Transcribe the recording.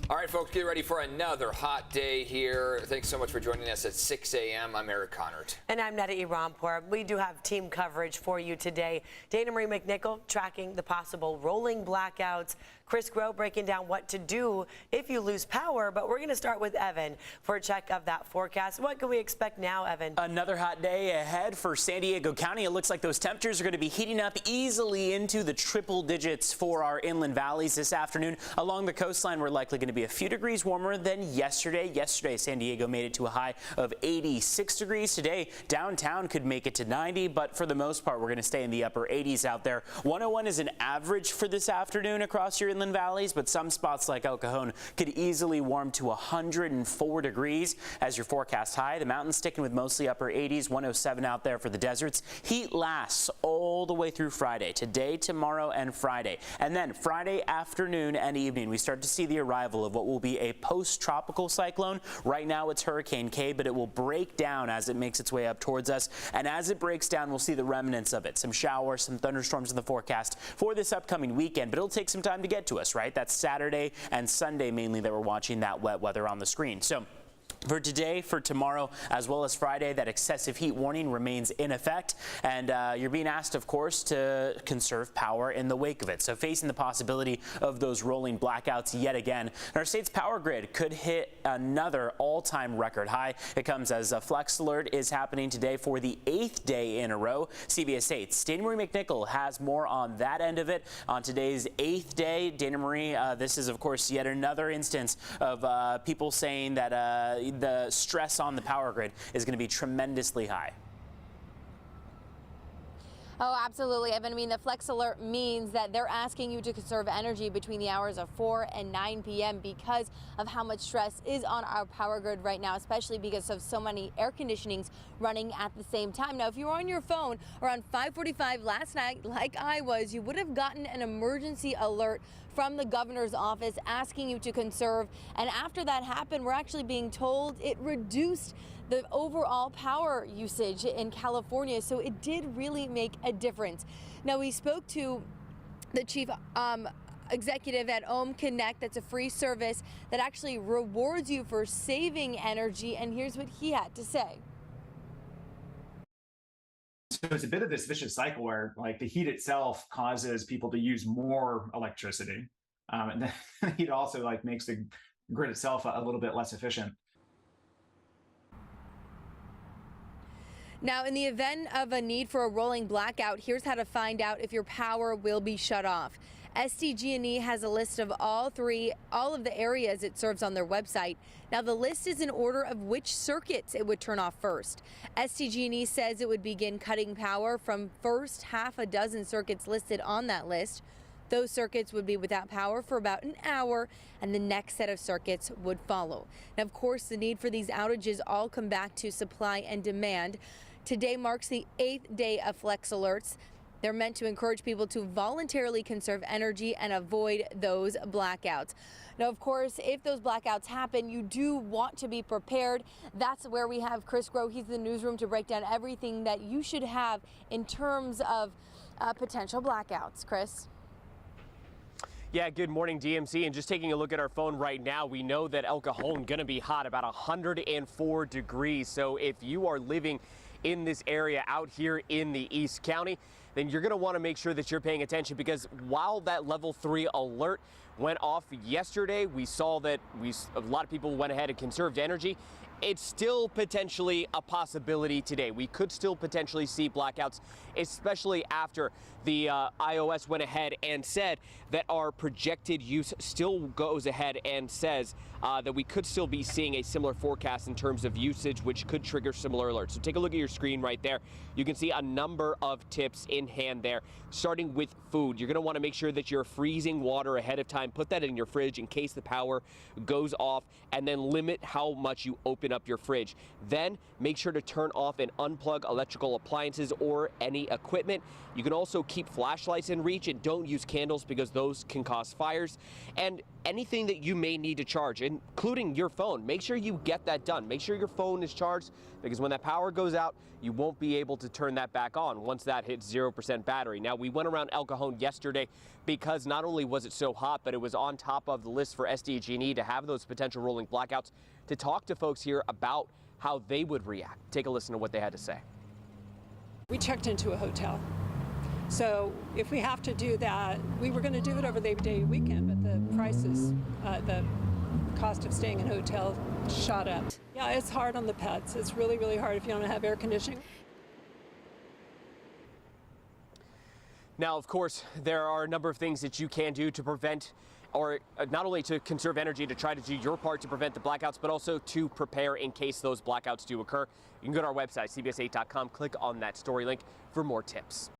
All right, folks, get ready for another hot day here. Thanks so much for joining us at 6 a.m. I'm Eric Connert. And I'm Netta Irampur. We do have team coverage for you today. Dana Marie McNichol tracking the possible rolling blackouts. Chris Groh breaking down what to do if you lose power. But we're going to start with Evan for a check of that forecast. What can we expect now, Evan? Another hot day ahead for San Diego County. It looks like those temperatures are going to be heating up easily into the triple digits for our inland valleys this afternoon. Along the coastline, we're likely going to be a few degrees warmer than yesterday. Yesterday, San Diego made it to a high of 86 degrees. Today, downtown could make it to 90, but for the most part, we're going to stay in the upper 80s out there. 101 is an average for this afternoon across your inland valleys, but some spots like El Cajon could easily warm to 104 degrees as your forecast high. The mountains sticking with mostly upper 80s, 107 out there for the deserts. Heat lasts all the way through Friday, today, tomorrow, and Friday. And then Friday afternoon and evening, we start to see the arrival of what will be a post-tropical cyclone. Right now it's Hurricane K, but it will break down as it makes its way up towards us. And as it breaks down, we'll see the remnants of it. Some showers, some thunderstorms in the forecast for this upcoming weekend, but it'll take some time to get to us, right? That's Saturday and Sunday mainly that we're watching that wet weather on the screen. So for today, for tomorrow, as well as Friday, that excessive heat warning remains in effect. And you're being asked, of course, to conserve power in the wake of it. So facing the possibility of those rolling blackouts yet again. Our state's power grid could hit another all-time record high. It comes as a flex alert is happening today for the 8th day in a row. CBS 8's Dana Marie McNichol has more on that end of it. On today's 8th day, Dana Marie, this is, of course, yet another instance of people saying that the stress on the power grid is going to be tremendously high. Oh, absolutely, Evan. I mean, the flex alert means that they're asking you to conserve energy between the hours of 4 and 9 p.m. because of how much stress is on our power grid right now, especially because of so many air conditionings running at the same time. Now, if you were on your phone around 5:45 last night, like I was, you would have gotten an emergency alert from the governor's office asking you to conserve. And after that happened, we're actually being told it reduced the overall power usage in California. So it did really make a difference. Now, we spoke to the chief executive at Ohm Connect. That's a free service that actually rewards you for saving energy. And here's what he had to say. So it's a bit of this vicious cycle where, like, the heat itself causes people to use more electricity. And then the heat also, like, makes the grid itself a little bit less efficient. Now, in the event of a need for a rolling blackout, here's how to find out if your power will be shut off. SDG&E has a list of all of the areas it serves on their website. Now, the list is in order of which circuits it would turn off first. SDG&E says it would begin cutting power from first half a dozen circuits listed on that list. Those circuits would be without power for about an hour, and the next set of circuits would follow. Now, of course, the need for these outages all come back to supply and demand. Today marks the 8th day of flex alerts. They're meant to encourage people to voluntarily conserve energy and avoid those blackouts. Now, of course, if those blackouts happen, you do want to be prepared. That's where we have Chris Groh. He's in the newsroom to break down everything that you should have in terms of potential blackouts. Chris? Yeah, good morning, DMC. And just taking a look at our phone right now, we know that El Cajon going to be hot, about 104 degrees. So if you are living in this area out here in the East County, then you're going to want to make sure that you're paying attention, because while that level 3 alert went off yesterday, we saw that a lot of people went ahead and conserved energy. It's still potentially a possibility today. We could still potentially see blackouts, especially after the iOS went ahead and said that our projected use still goes ahead and says that we could still be seeing a similar forecast in terms of usage, which could trigger similar alerts. So take a look at your screen right there. You can see a number of tips in hand there, starting with food. You're going to want to make sure that you're freezing water ahead of time. Put that in your fridge in case the power goes off, and then limit how much you open up your fridge. Then make sure to turn off and unplug electrical appliances or any equipment. You can also keep flashlights in reach and don't use candles because those can cause fires. And anything that you may need to charge, including your phone, make sure you get that done. Make sure your phone is charged, because when that power goes out, you won't be able to turn that back on once that hits 0% battery. Now, we went around El Cajon yesterday because not only was it so hot, but it was on top of the list for SDG&E to have those potential rolling blackouts, to talk to folks here about how they would react. Take a listen to what they had to say. We checked into a hotel. So if we have to do that, we were going to do it over the day weekend, but the prices, the cost of staying in a hotel shot up. Yeah, it's hard on the pets. It's really, really hard if you don't have air conditioning. Now, of course, there are a number of things that you can do to prevent, or not only to conserve energy, to try to do your part to prevent the blackouts, but also to prepare in case those blackouts do occur. You can go to our website, cbs8.com, click on that story link for more tips.